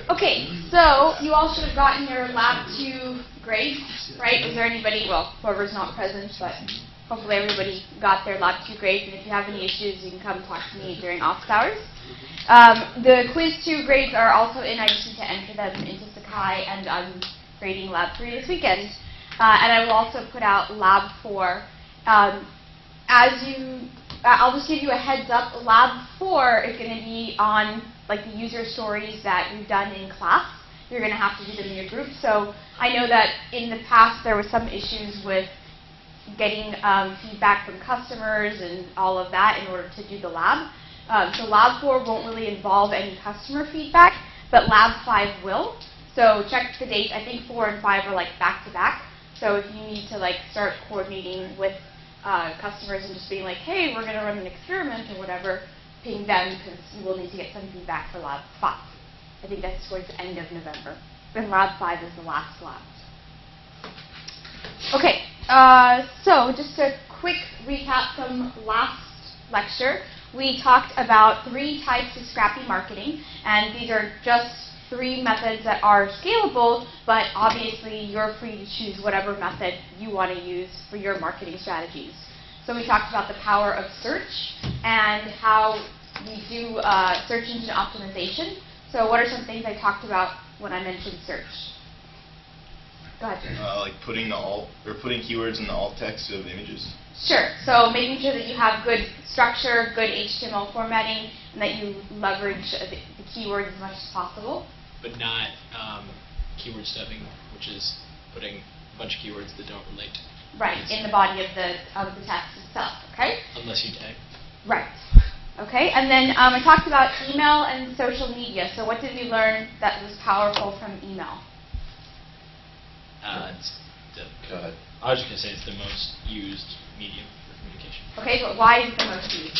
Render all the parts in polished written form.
Okay, so you all should have gotten your Lab 2 grades, right? Is there anybody, well, whoever's not present, but hopefully everybody got their Lab 2 grades, and if you have any issues, you can come talk to me during office hours. The Quiz 2 grades are also in. I just need to enter them into Sakai, and I'm grading Lab 3 this weekend. And I will also put out Lab 4. I'll just give you a heads up, Lab 4 is going to be on like the user stories that we've done in class. You're going to have to do them in your group. So I know that in the past there were some issues with getting feedback from customers and all of that in order to do the lab. So Lab 4 won't really involve any customer feedback, but Lab 5 will. So check the dates. I think 4 and 5 are like back to back. So if you need to like start coordinating with customers and just being like, hey, we're going to run an experiment or whatever, ping them because you will need to get some feedback for Lab 5. I think that's towards the end of November. And Lab 5 is the last lab. Okay, so just a quick recap from last lecture. We talked about 3 types of scrappy marketing, and these are just 3 methods that are scalable, but obviously you're free to choose whatever method you want to use for your marketing strategies. So we talked about the power of search and how we do search engine optimization. So what are some things I talked about when I mentioned search? Go ahead. Like putting keywords in the alt text of images. Sure. So making sure that you have good structure, good HTML formatting, and that you leverage the keywords as much as possible. But not keyword stuffing, which is putting a bunch of keywords that don't relate. Right, in the body of the text itself, okay? Unless you tag. Right. Okay, and then I talked about email and social media. So what did we learn that was powerful from email? Go ahead. I was just going to say it's the most used medium for communication. Okay, but why is it the most used?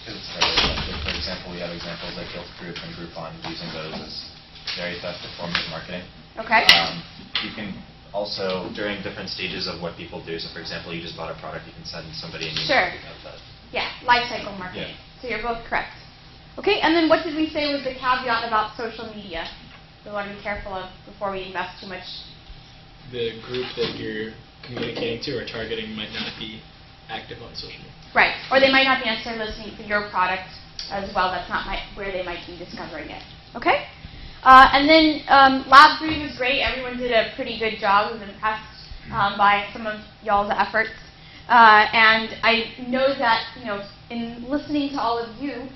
For example, we have examples like Guilt Group and Groupon using those as very effective forms of marketing. Okay. You can also, during different stages of what people do, so for example, you just bought a product, you can send somebody an email. Sure. About that. Yeah, life cycle marketing. Yeah. So you're both correct. Okay, and then what did we say was the caveat about social media? We want to be careful of before we invest too much. The group that you're communicating to or targeting might not be active on social media. Right, or they might not be necessarily listening to your product as well. That's not where they might be discovering it. Okay? And then Lab 3 was great. Everyone did a pretty good job. I was impressed by some of y'all's efforts. And I know that, in listening to all of you,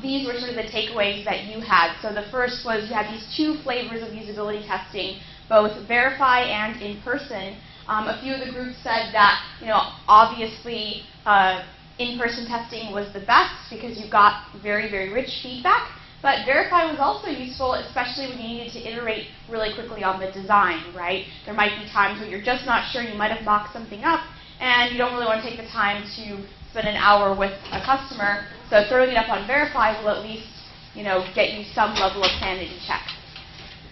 these were sort of the takeaways that you had. So the first was you had these 2 flavors of usability testing, both verify and in person. A few of the groups said that, obviously in-person testing was the best because you got very, very rich feedback. But verify was also useful, especially when you needed to iterate really quickly on the design, right? There might be times where you're just not sure, you might have mocked something up, and you don't really want to take the time to spend an hour with a customer. So throwing it up on verify will at least, get you some level of sanity check.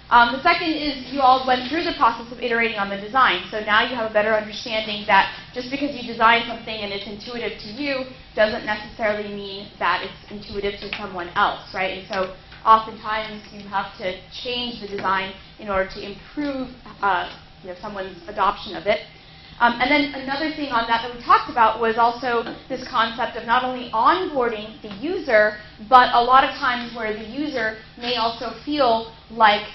The second is you all went through the process of iterating on the design. So now you have a better understanding that just because you design something and it's intuitive to you doesn't necessarily mean that it's intuitive to someone else, right? And so oftentimes you have to change the design in order to improve someone's adoption of it. And then another thing on that we talked about was also this concept of not only onboarding the user, but a lot of times where the user may also feel like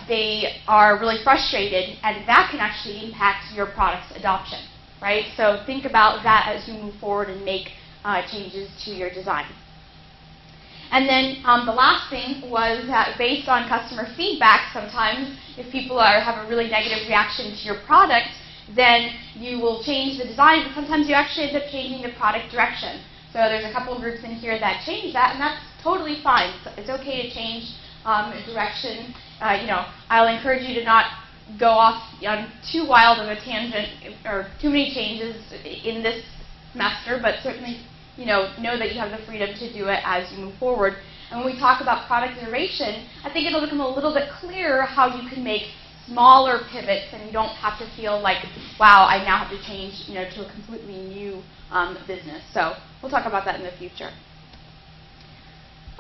they are really frustrated, and that can actually impact your product's adoption, right? So think about that as you move forward and make changes to your design. And then the last thing was that based on customer feedback, sometimes if people have a really negative reaction to your product, then you will change the design, but sometimes you actually end up changing the product direction. So there's a couple of groups in here that change that, and that's totally fine. So it's okay to change direction. I'll encourage you to not go off on too wild of a tangent or too many changes in this semester, but certainly know that you have the freedom to do it as you move forward. And when we talk about product iteration, I think it'll become a little bit clearer how you can make smaller pivots, and you don't have to feel like, wow, I now have to change to a completely new business. So we'll talk about that in the future.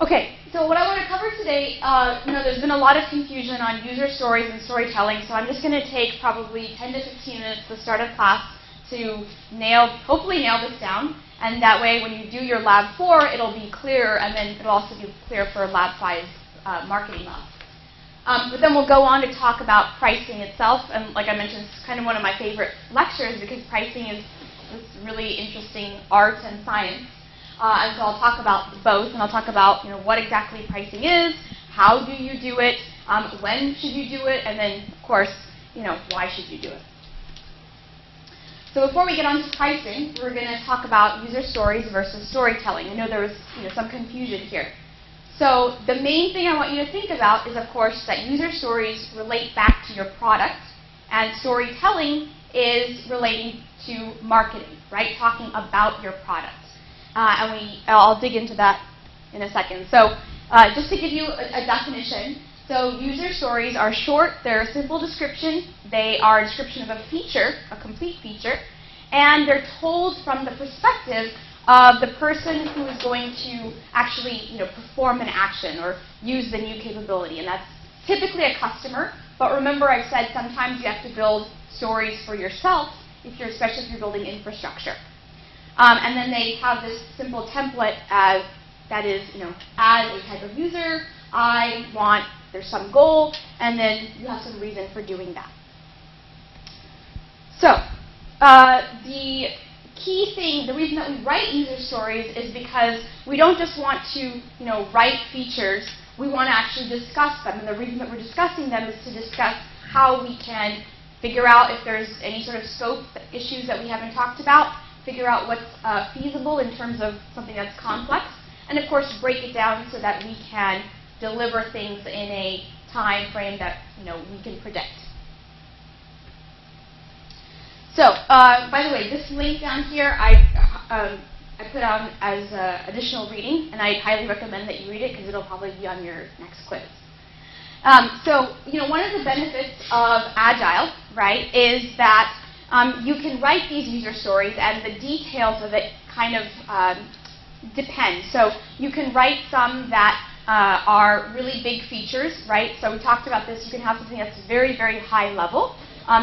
Okay, so what I want to cover today, there's been a lot of confusion on user stories and storytelling, so I'm just going to take probably 10 to 15 minutes at the start of class to hopefully nail this down, and that way when you do your Lab 4, it'll be clearer, and then it'll also be clear for Lab 5 marketing lab. But then we'll go on to talk about pricing itself, and like I mentioned, it's kind of one of my favorite lectures because pricing is this really interesting art and science. And so I'll talk about both, and I'll talk about what exactly pricing is, how do you do it, when should you do it, and then of course why should you do it. So before we get on to pricing, we're going to talk about user stories versus storytelling. I know there was some confusion here. So the main thing I want you to think about is, of course, that user stories relate back to your product, and storytelling is relating to marketing, right? Talking about your product. I'll dig into that in a second. So just to give you a definition, so user stories are short, they're a simple description, they are a description of a feature, a complete feature, and they're told from the perspective of the person who is going to actually perform an action or use the new capability, and that's typically a customer. But remember, I've said sometimes you have to build stories for yourself, especially if you're building infrastructure. And then they have this simple template that is, as a type of user, there's some goal, and then you have some reason for doing that. So, the key thing, the reason that we write user stories is because we don't just want to, write features, we want to actually discuss them, and the reason that we're discussing them is to discuss how we can figure out if there's any sort of scope issues that we haven't talked about, figure out what's feasible in terms of something that's complex, and of course break it down so that we can deliver things in a time frame that we can predict. So, by the way, this link down here I put on as additional reading, and I highly recommend that you read it because it'll probably be on your next quiz. So, one of the benefits of Agile, right, is that you can write these user stories, and the details of it kind of depend. So you can write some that are really big features, right? So we talked about this. You can have something that's very, very high level.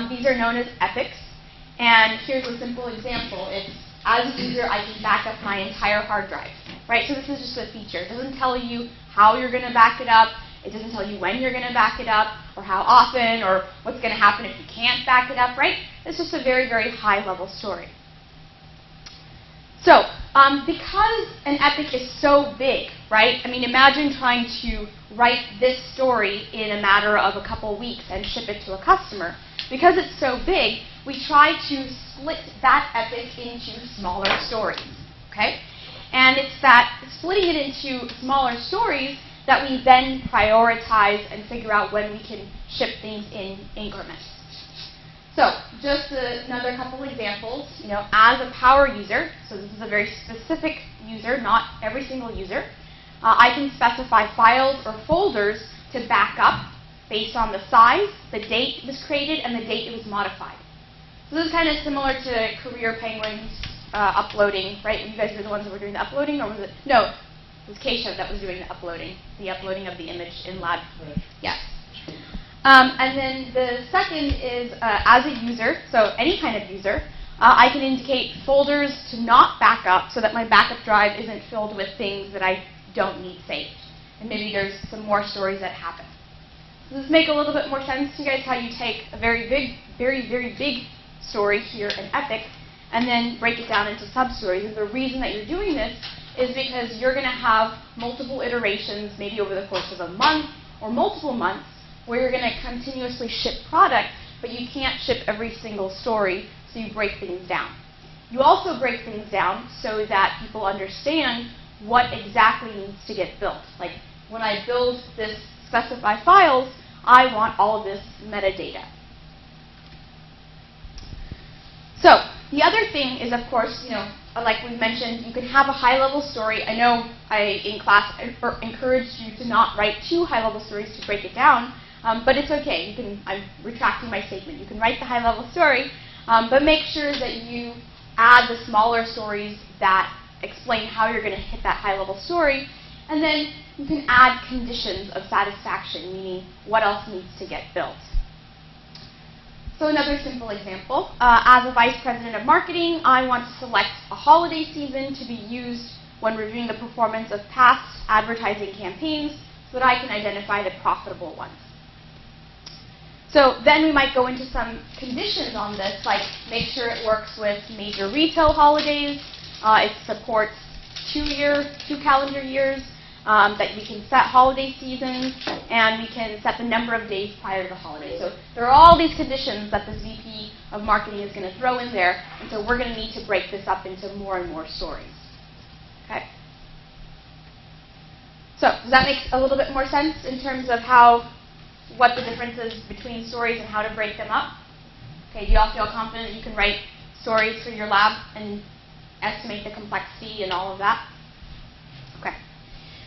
These are known as epics. And here's a simple example. It's, as a user, I can back up my entire hard drive, right? So this is just a feature. It doesn't tell you how you're going to back it up. It doesn't tell you when you're going to back it up, or how often, or what's going to happen if you can't back it up, right? It's just a very, very high-level story. So, because an epic is so big, right? I mean, imagine trying to write this story in a matter of a couple weeks and ship it to a customer. Because it's so big, we try to split that epic into smaller stories, okay? And it's that splitting it into smaller stories that we then prioritize and figure out when we can ship things in increments. So, just another couple examples. As a power user, so this is a very specific user, not every single user, I can specify files or folders to back up based on the size, the date it was created, and the date it was modified. So this is kind of similar to Career Penguin's uploading, right? You guys were the ones that were doing the uploading, or was it? No, it was Keisha that was doing the uploading of the image in Lab. Right. Yes. And then the second is as a user, so any kind of user, I can indicate folders to not back up so that my backup drive isn't filled with things that I don't need saved. And maybe there's some more stories that happen. Does this make a little bit more sense to you guys, how you take a very big, very, very big story here, an epic, and then break it down into sub-stories? And the reason that you're doing this is because you're going to have multiple iterations, maybe over the course of a month or multiple months, where you're going to continuously ship product, but you can't ship every single story, so you break things down. You also break things down so that people understand what exactly needs to get built. Like, when I build this specify files, I want all of this metadata. So, the other thing is, of course, like we mentioned, you can have a high-level story. I know in class I encouraged you to not write too high-level stories to break it down, but it's okay. I'm retracting my statement. You can write the high-level story, but make sure that you add the smaller stories that explain how you're going to hit that high-level story. And then you can add conditions of satisfaction, meaning what else needs to get built. So another simple example, as a vice president of marketing, I want to select a holiday season to be used when reviewing the performance of past advertising campaigns so that I can identify the profitable ones. So then we might go into some conditions on this, like make sure it works with major retail holidays, it supports 2 calendar years, that we can set holiday seasons, and we can set the number of days prior to the holiday. So there are all these conditions that this VP of marketing is going to throw in there, and so we're going to need to break this up into more and more stories. Okay? So does that make a little bit more sense in terms of what the difference is between stories and how to break them up? Okay, do you all feel confident that you can write stories for your lab and estimate the complexity and all of that? Okay.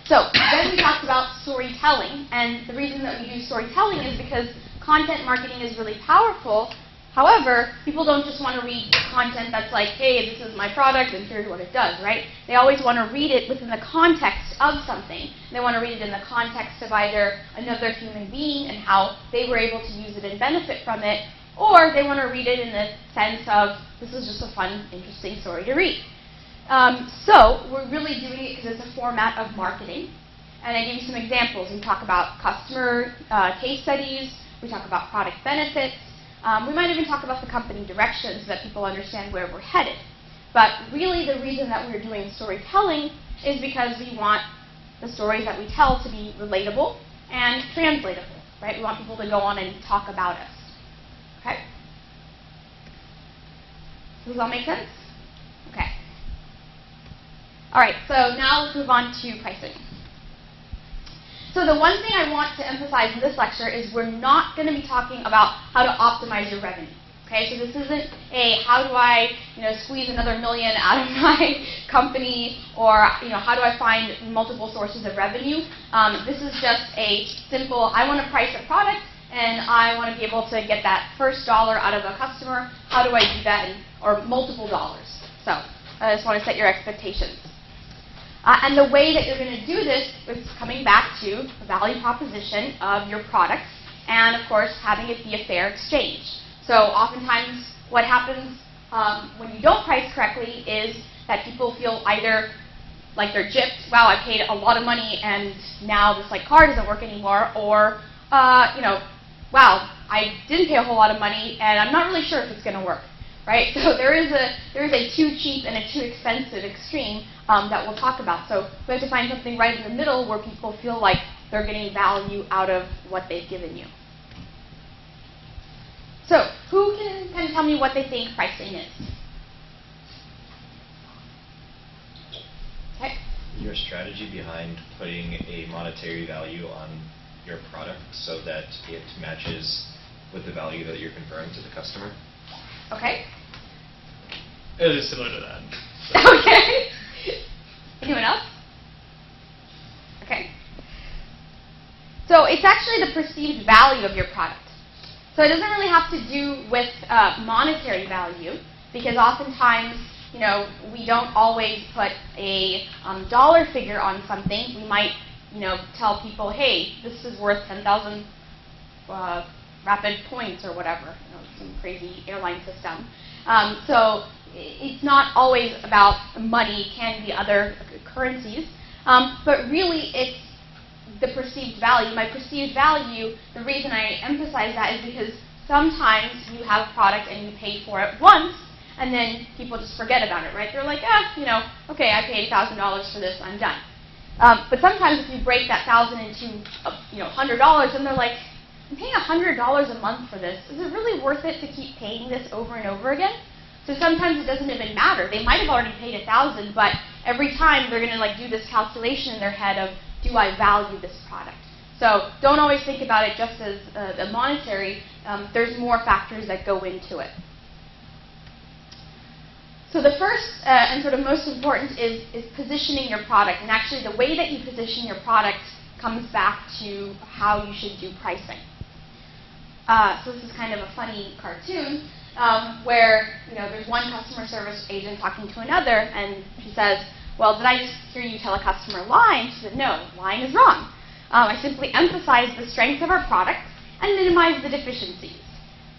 So then we talked about storytelling, and the reason that we do storytelling is because content marketing is really powerful. However, people don't just want to read content that's like, hey, this is my product and here's what it does, right? They always want to read it within the context of something. They want to read it in the context of either another human being and how they were able to use it and benefit from it, or they want to read it in the sense of, this is just a fun, interesting story to read. So we're really doing it because it's a format of marketing. And I give you some examples. We talk about customer case studies. We talk about product benefits. We might even talk about the company direction so that people understand where we're headed. But really the reason that we're doing storytelling is because we want the stories that we tell to be relatable and translatable, right? We want people to go on and talk about us. Okay? Does that make sense? Okay. All right, so now let's move on to pricing. So the one thing I want to emphasize in this lecture is we're not going to be talking about how to optimize your revenue. Okay, so this isn't a how do I squeeze another million out of my company, or how do I find multiple sources of revenue. This is just a simple, I want to price a product and I want to be able to get that first dollar out of a customer. How do I do that, or multiple dollars? So I just want to set your expectations. And the way that you're going to do this is coming back to the value proposition of your product and, of course, having it be a fair exchange. So oftentimes what happens when you don't price correctly is that people feel either like they're gypped, wow, I paid a lot of money and now this car doesn't work anymore, or, wow, I didn't pay a whole lot of money and I'm not really sure if it's going to work. Right? So there is a too cheap and a too expensive extreme that we'll talk about. So we have to find something right in the middle where people feel like they're getting value out of what they've given you. So who can kind of tell me what they think pricing is? Okay. Your strategy behind putting a monetary value on your product so that it matches with the value that you're conferring to the customer. Okay. It is similar to that. So. Okay. Anyone else? Okay. So it's actually the perceived value of your product. So it doesn't really have to do with monetary value, because oftentimes, we don't always put a dollar figure on something. We might, tell people, hey, this is worth 10,000 rapid points or whatever, some crazy airline system. So it's not always about money, it can be other currencies, but really it's the perceived value. My perceived value, the reason I emphasize that is because sometimes you have a product and you pay for it once, and then people just forget about it, right? They're like, okay, I paid $1,000 for this, I'm done. But sometimes if you break that $1,000 into, $100, then they're like, I'm paying $100 a month for this. Is it really worth it to keep paying this over and over again? So sometimes it doesn't even matter. They might have already paid $1,000, but every time they're going to do this calculation in their head of, do I value this product? So don't always think about it just as the monetary. There's more factors that go into it. So the first and sort of most important is positioning your product. And actually the way that you position your product comes back to how you should do pricing. So this is kind of a funny cartoon where there's one customer service agent talking to another, and she says, Well, did I just hear you tell a customer lying? She said, no, lying is wrong. I simply emphasize the strengths of our product and minimize the deficiencies.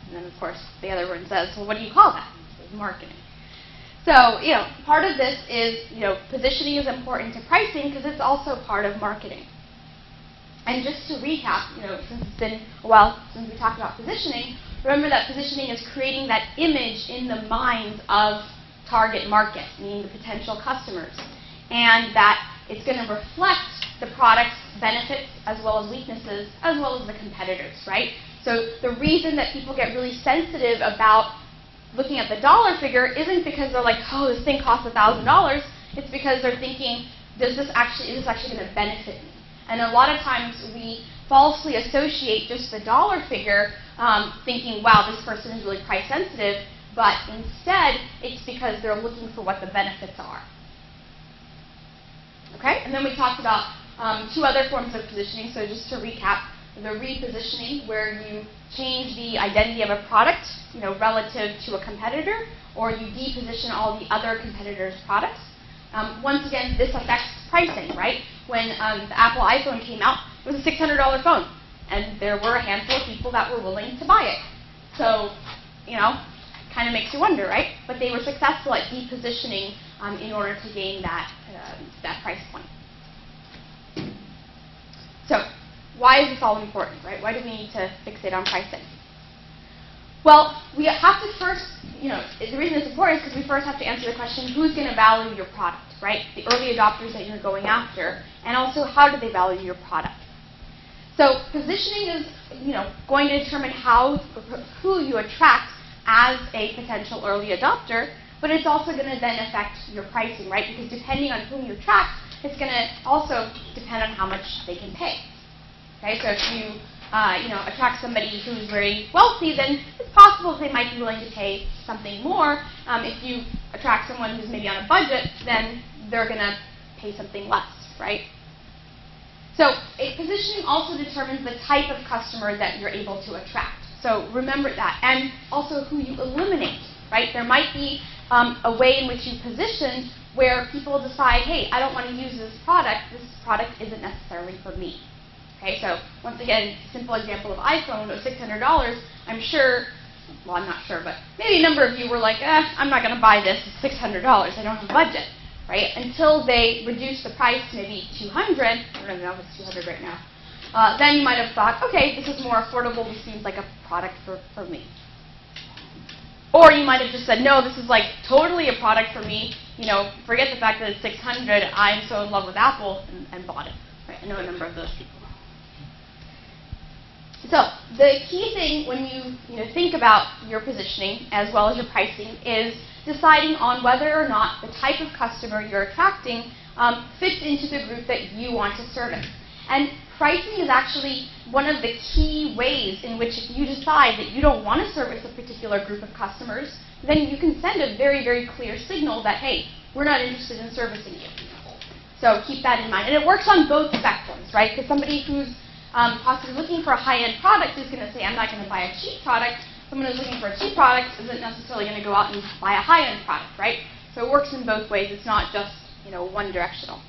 And then, of course, the other one says, well, what do you call that? It says marketing. So, part of this is, positioning is important to pricing because it's also part of marketing. And just to recap, since it's been a while since we talked about positioning, remember that positioning is creating that image in the minds of target market, meaning the potential customers, and that it's going to reflect the product's benefits as well as weaknesses, as well as the competitors, right? So the reason that people get really sensitive about looking at the dollar figure isn't because they're like, oh, this thing costs $1,000. It's because they're thinking, is this actually going to benefit me? And a lot of times we falsely associate just the dollar figure, thinking, wow, this person is really price sensitive, but instead it's because they're looking for what the benefits are. Okay? And then we talked about two other forms of positioning. So just to recap, the repositioning, where you change the identity of a product, relative to a competitor, or you deposition all the other competitors' products. Once again, this affects pricing, right? When the Apple iPhone came out, it was a $600 phone, and there were a handful of people that were willing to buy it. So, kind of makes you wonder, right? But they were successful at depositioning in order to gain that price point. So, why is this all important, right? Why do we need to fixate on pricing? Well, we have to first, the reason it's important is because we first have to answer the question, who's going to value your product, right? The early adopters that you're going after, and also how do they value your product? So positioning is, going to determine who you attract as a potential early adopter, but it's also going to then affect your pricing, right? Because depending on whom you attract, it's going to also depend on how much they can pay. Okay, so if you attract somebody who's very wealthy, then it's possible they might be willing to pay something more. If you attract someone who's maybe on a budget, then they're going to pay something less, right? So positioning also determines the type of customer that you're able to attract. So remember that. And also who you eliminate, right? There might be a way in which you position where people decide, hey, I don't want to use this product. This product isn't necessarily for me. Okay, so once again, simple example of iPhone of $600. I'm sure, well, I'm not sure, but maybe a number of you were like, I'm not going to buy this. It's $600. I don't have a budget, right? Until they reduce the price to maybe $200. I don't know if it's $200 right now. Then you might have thought, okay, this is more affordable. This seems like a product for me. Or you might have just said, no, this is like totally a product for me. Forget the fact that it's $600. I'm so in love with Apple and bought it. Right? I know a number of those people. So the key thing when you think about your positioning as well as your pricing is deciding on whether or not the type of customer you're attracting fits into the group that you want to service. And pricing is actually one of the key ways in which if you decide that you don't want to service a particular group of customers, then you can send a very, very clear signal that, hey, we're not interested in servicing you. So keep that in mind. And it works on both spectrums, right? Because somebody who's possibly looking for a high-end product is going to say, I'm not going to buy a cheap product. Someone who's looking for a cheap product isn't necessarily going to go out and buy a high-end product, right? So it works in both ways. It's not just, one directional.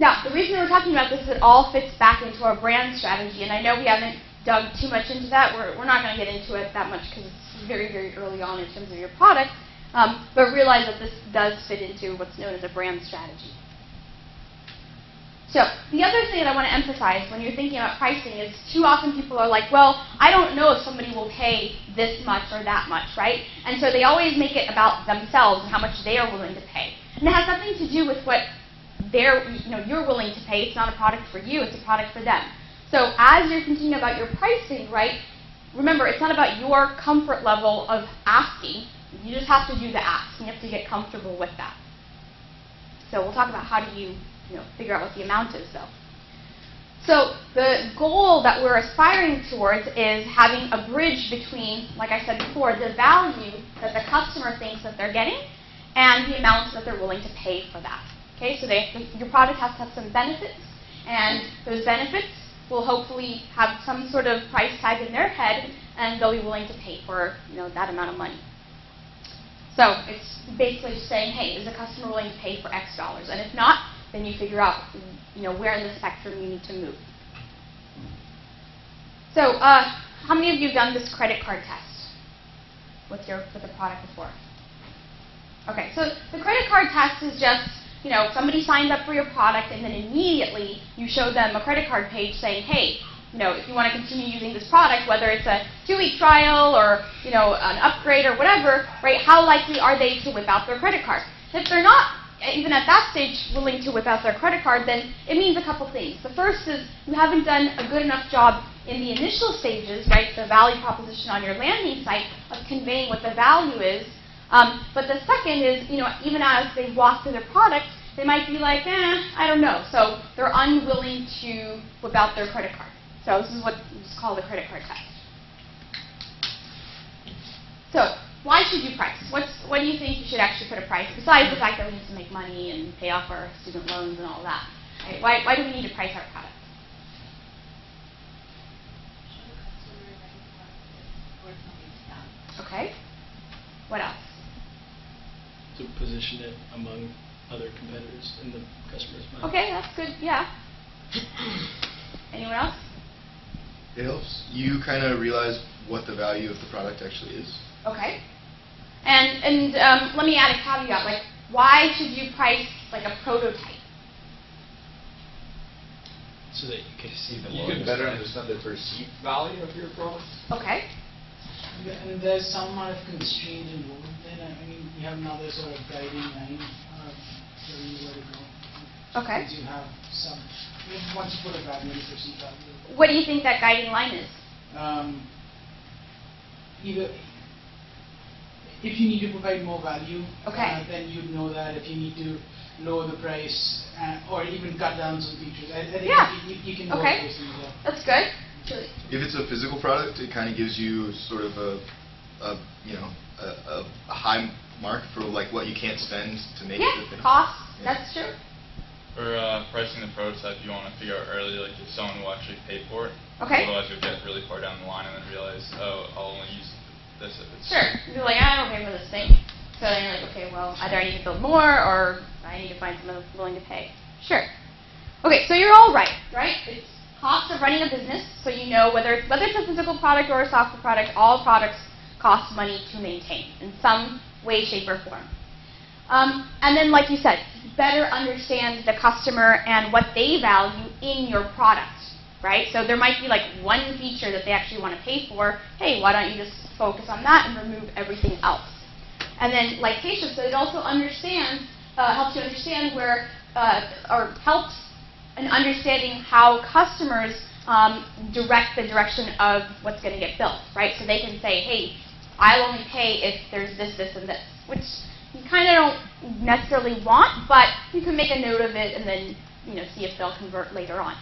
Now, the reason we're talking about this is it all fits back into our brand strategy, and I know we haven't dug too much into that. We're not going to get into it that much because it's very, very early on in terms of your product, but realize that this does fit into what's known as a brand strategy. So the other thing that I want to emphasize when you're thinking about pricing is too often people are like, well, I don't know if somebody will pay this much or that much, right? And so they always make it about themselves and how much they are willing to pay. And it has nothing to do with what you're willing to pay. It's not a product for you, it's a product for them. So as you're thinking about your pricing, right, remember, it's not about your comfort level of asking. You just have to do the ask. You have to get comfortable with that. So we'll talk about how do you figure out what the amount is, though. So the goal that we're aspiring towards is having a bridge between, like I said before, the value that the customer thinks that they're getting and the amount that they're willing to pay for that. Okay, so your product has to have some benefits, and those benefits will hopefully have some sort of price tag in their head, and they'll be willing to pay for that amount of money. So it's basically just saying, hey, is the customer willing to pay for X dollars? And if not, then you figure out, where in the spectrum you need to move. So, how many of you have done this credit card test with the product before? Okay, so the credit card test is just, somebody signs up for your product and then immediately you show them a credit card page saying, hey, if you want to continue using this product, whether it's a 2-week trial or, an upgrade or whatever, right, how likely are they to whip out their credit card? If they're not, even at that stage, willing to whip out their credit card, then it means a couple things. The first is you haven't done a good enough job in the initial stages, right, the value proposition on your landing site of conveying what the value is. But the second is, even as they walk through their product, they might be like, I don't know. So they're unwilling to whip out their credit card. So this is what we just call the credit card test. So why should you price? What do you think you should actually put a price, besides the fact that we need to make money and pay off our student loans and all that? Right? Why do we need to price our product? Okay. What else? To position it among other competitors in the customer's mind. Okay, that's good. Yeah. Anyone else? It helps you kind of realize what the value of the product actually is. Okay. And let me add a caveat. Like, why should you price like a prototype? So that you can see the You can better understand the perceived value of your product. Okay. Yeah, and there's some amount of constraint involved. Then you have another sort of guiding line telling you where to go. Okay. Because you have some. Once you put a value, you perceive value. What do you think that guiding line is? Either if you need to provide more value, Okay. then you'd know that. If you need to lower the price or even cut down some features, I think Yeah. you can go Okay. those things up. That's good. If it's a physical product, it kind of gives you sort of a high mark for like what you can't spend to make Yeah. the thing. Cost. Yeah. That's true. For pricing the prototype, you want to figure out early, like if someone will actually pay for it. Okay. Otherwise, you'll get really far down the line and then realize, oh, I'll only use this if it's. Sure. You're like, I don't pay for this thing. So then you're like, okay, well, either I need to build more or I need to find someone that's willing to pay. Sure. Okay, so you're all right? It's cost of running a business, so you know whether it's a physical product or a software product, all products cost money to maintain in some way, shape, or form. And then, like you said, better understand the customer and what they value in your product, right? So there might be like one feature that they actually want to pay for. Hey, why don't you just focus on that and remove everything else? And then, like Keshav said, it also helps you understand where, or helps in understanding how customers direct the direction of what's going to get built, right? So they can say, hey, I'll only pay if there's this, this, and this, which you kind of don't necessarily want, but you can make a note of it and then see if they'll convert later on.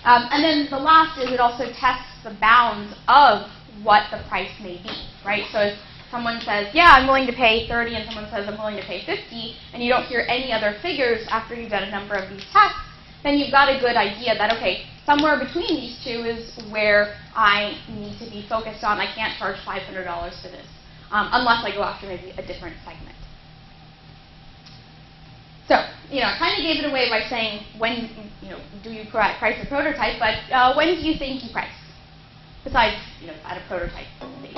And then the last is it also tests the bounds of what the price may be, right? So if someone says, yeah, I'm willing to pay 30, and someone says, I'm willing to pay 50, and you don't hear any other figures after you've done a number of these tests, then you've got a good idea that, okay, somewhere between these two is where I need to be focused on. I can't charge $500 for this, unless I go after maybe a different segment. So, I kind of gave it away by saying when, do you price a prototype, but when do you think you price? Besides, at a prototype phase.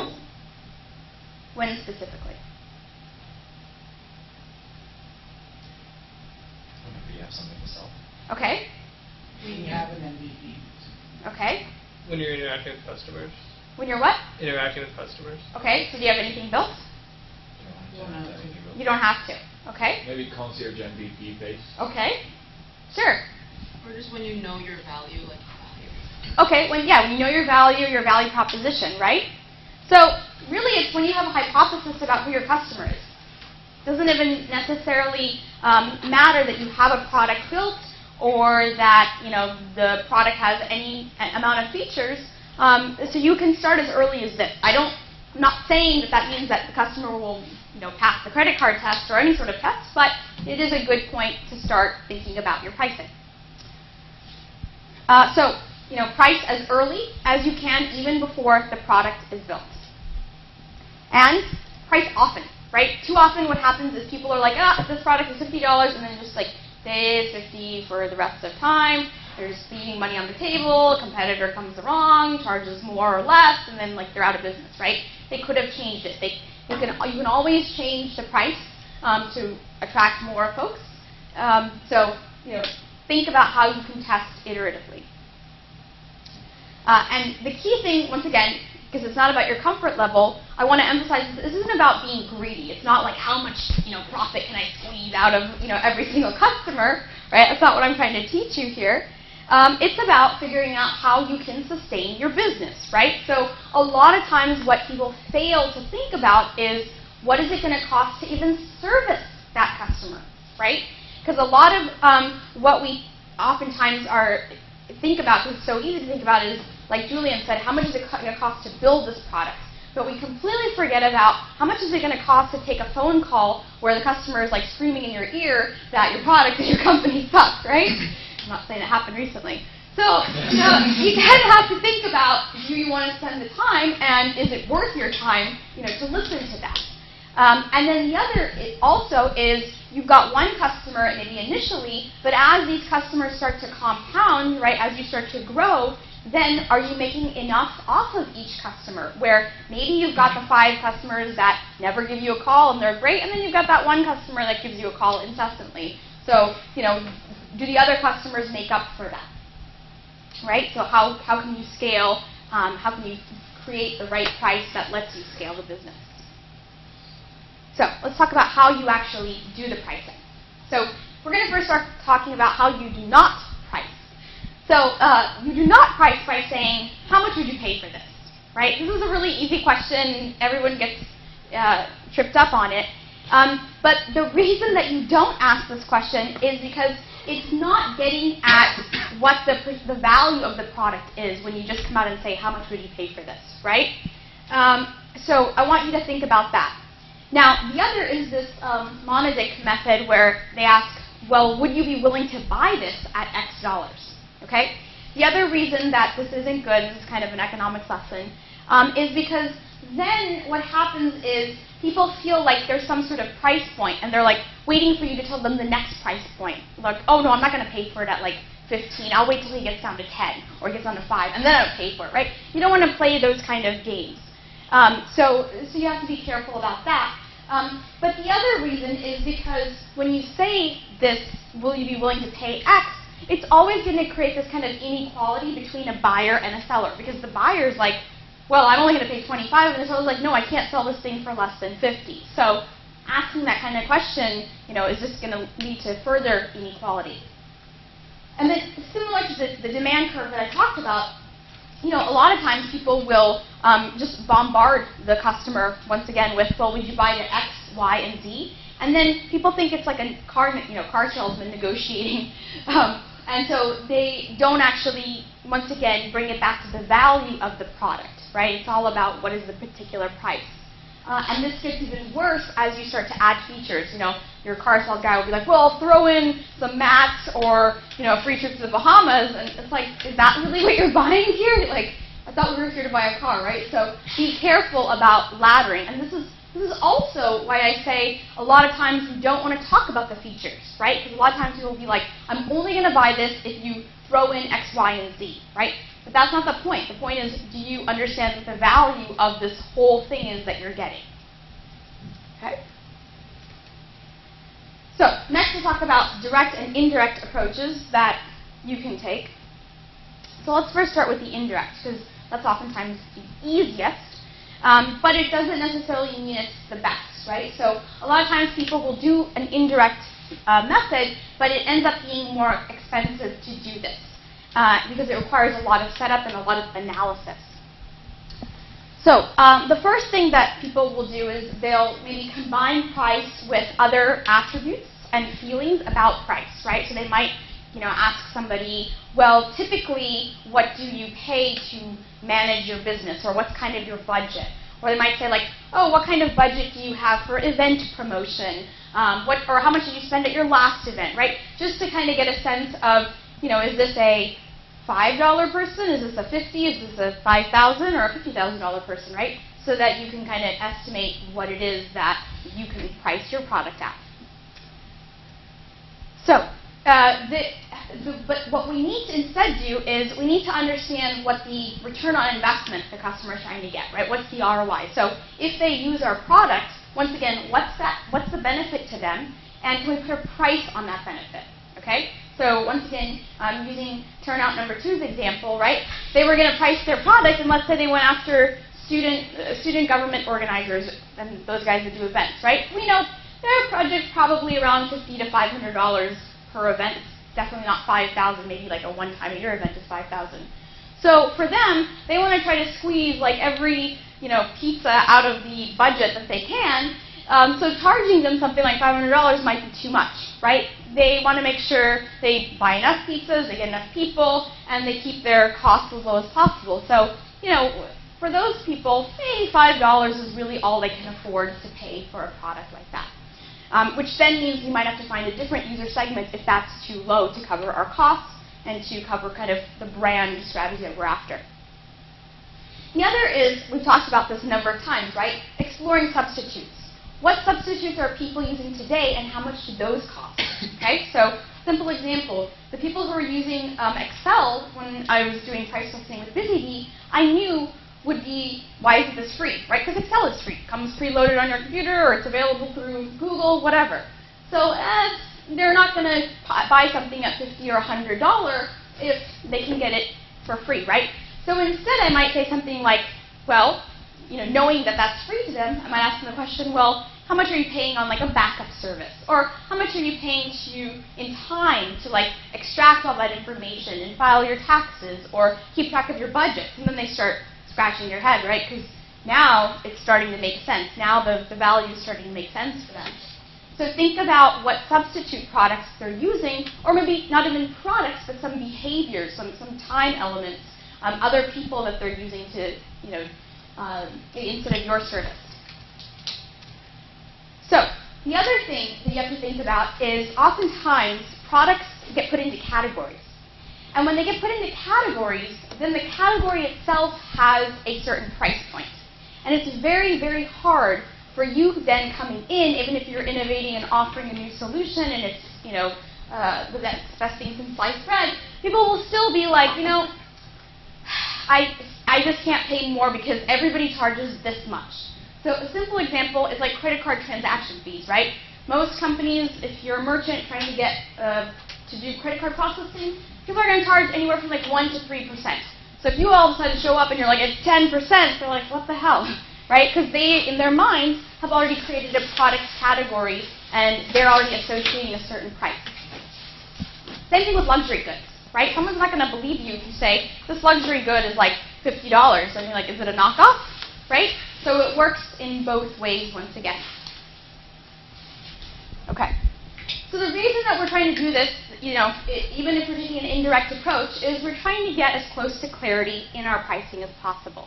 When specifically? Whenever you have something to sell. Okay. When you have an MVP. Okay. When you're interacting with customers. When you're what? Interacting with customers. Okay. So do you have anything built? You don't have to have anything built. You don't have to. Okay. Maybe concierge MVP phase. Okay. Sure. Or just when you know your value, like value. Okay. When you know your value proposition, right? So really, it's when you have a hypothesis about who your customer is. Doesn't even necessarily matter that you have a product built or that the product has any amount of features. So you can start as early as this. I'm not saying that means that the customer will pass the credit card test or any sort of test, but it is a good point to start thinking about your pricing. So price as early as you can, even before the product is built. And price often. right? Too often what happens is people are like, this product is $50, and then just like, stay at $50 for the rest of the time. They're just leaving money on the table, a competitor comes along, charges more or less, and then like they're out of business, right? They could have changed it. You can always change the price to attract more folks. So think about how you can test iteratively. And the key thing, once again, because it's not about your comfort level, I want to emphasize this isn't about being greedy. It's not like how much profit can I squeeze out of every single customer, right? That's not what I'm trying to teach you here. It's about figuring out how you can sustain your business, right? So a lot of times what people fail to think about is what is it going to cost to even service that customer, right? Because a lot of what we oftentimes think about, because it's so easy to think about, is like Julian said, how much is it going to cost to build this product? But we completely forget about how much is it going to cost to take a phone call where the customer is like screaming in your ear that your product and your company suck, right? I'm not saying it happened recently. So you kind of have to think about, do you want to spend the time, and is it worth your time to listen to that? And then the other also is you've got one customer maybe initially, but as these customers start to compound, right, as you start to grow, then are you making enough off of each customer where maybe you've got the 5 customers that never give you a call and they're great, and then you've got that one customer that gives you a call incessantly. So, do the other customers make up for that? Right? So how can you scale? How can you create the right price that lets you scale the business? So let's talk about how you actually do the pricing. So we're going to first start talking about how you do not price. So you do not price by saying, how much would you pay for this? Right? This is a really easy question. Everyone gets tripped up on it. But the reason that you don't ask this question is because it's not getting at what the value of the product is when you just come out and say, how much would you pay for this? Right? So I want you to think about that. Now, the other is this monadic method where they ask, well, would you be willing to buy this at X dollars? Okay? The other reason that this isn't good, this is kind of an economics lesson, is because then what happens is people feel like there's some sort of price point, and they're like waiting for you to tell them the next price point. Like, oh no, I'm not going to pay for it at like 15. I'll wait till he gets down to 10 or gets down to 5, and then I'll pay for it, right? You don't want to play those kind of games. So you have to be careful about that. But the other reason is because when you say this, will you be willing to pay X, it's always going to create this kind of inequality between a buyer and a seller. Because the buyer's like, well, I'm only going to pay 25, and the seller's like, no, I can't sell this thing for less than 50. So asking that kind of question, is just going to lead to further inequality. And then similar to the demand curve that I talked about, a lot of times people will just bombard the customer once again with, well, would you buy it at X, Y, and Z? And then people think it's like a car salesman negotiating. And so they don't actually, once again, bring it back to the value of the product, right? It's all about what is the particular price. And this gets even worse as you start to add features. Your car sales guy will be like, well, throw in some mats or, a free trip to the Bahamas. And it's like, is that really what you're buying here? Like, I thought we were here to buy a car, right? So be careful about laddering. And this is also why I say a lot of times you don't want to talk about the features, right? Because a lot of times people will be like, I'm only going to buy this if you throw in X, Y, and Z, right? But that's not the point. The point is, do you understand what the value of this whole thing is that you're getting? Okay? So next we'll talk about direct and indirect approaches that you can take. So let's first start with the indirect, because that's oftentimes the easiest. But it doesn't necessarily mean it's the best, right? So a lot of times people will do an indirect method, but it ends up being more expensive to do this because it requires a lot of setup and a lot of analysis. So the first thing that people will do is they'll maybe combine price with other attributes and feelings about price, right? So they might ask somebody, well, typically, what do you pay to manage your business, or what's kind of your budget? Or they might say, like, oh, what kind of budget do you have for event promotion? Or how much did you spend at your last event, right? Just to kind of get a sense of, is this a $5 person? Is this a $50? Is this a $5,000 or a $50,000 person, right? So that you can kind of estimate what it is that you can price your product at. So, but what we need to instead do is we need to understand what the return on investment the customer is trying to get, right? What's the ROI? So if they use our product, once again, what's the benefit to them, and can we put a price on that benefit? Okay? So once again, using turnout number 2's example, right? They were going to price their product, and let's say they went after student government organizers and those guys that do events, right? We know their project's probably around $50 to $500 per event. It's definitely not $5,000. Maybe like a one-time-a-year event is $5,000. So for them, they want to try to squeeze like every pizza out of the budget that they can. So charging them something like $500 might be too much, right? They want to make sure they buy enough pizzas, they get enough people, and they keep their costs as low as possible. So for those people, maybe $5 is really all they can afford to pay for a product like that. Which then means we might have to find a different user segment if that's too low to cover our costs and to cover kind of the brand strategy that we're after. The other is, we've talked about this a number of times, right? Exploring substitutes. What substitutes are people using today and how much do those cost? Okay, so simple example, the people who are using Excel when I was doing price listing with BusyBee, I knew would be, why isn't this free, right? Because Excel is free. It comes preloaded on your computer, or it's available through Google, whatever. So they're not going to buy something at $50 or $100 if they can get it for free, right? So instead I might say something like, well, knowing that that's free to them, I might ask them the question, well, how much are you paying on like a backup service? Or how much are you paying in time to like extract all that information and file your taxes or keep track of your budget? And then they start scratching your head, right? Because now it's starting to make sense. Now the value is starting to make sense for them. So think about what substitute products they're using, or maybe not even products, but some behaviors, some time elements, other people that they're using to, instead of your service. So the other thing that you have to think about is oftentimes products get put into categories. And when they get put into categories, then the category itself has a certain price point. And it's very, very hard for you then coming in, even if you're innovating and offering a new solution and it's, the best thing since sliced bread, people will still be like, I just can't pay more because everybody charges this much. So a simple example is like credit card transaction fees, right? Most companies, if you're a merchant trying to get to do credit card processing, people are going to charge anywhere from like 1% to 3%. So if you all of a sudden show up and you're like, it's 10%, they're like, what the hell, right? Because they, in their minds, have already created a product category and they're already associating a certain price. Same thing with luxury goods, right? Someone's not going to believe you if you say, this luxury good is like $50, and you're like, is it a knockoff, right? So it works in both ways once again. Okay. So the reason that we're trying to do this, even if we're taking an indirect approach, is we're trying to get as close to clarity in our pricing as possible.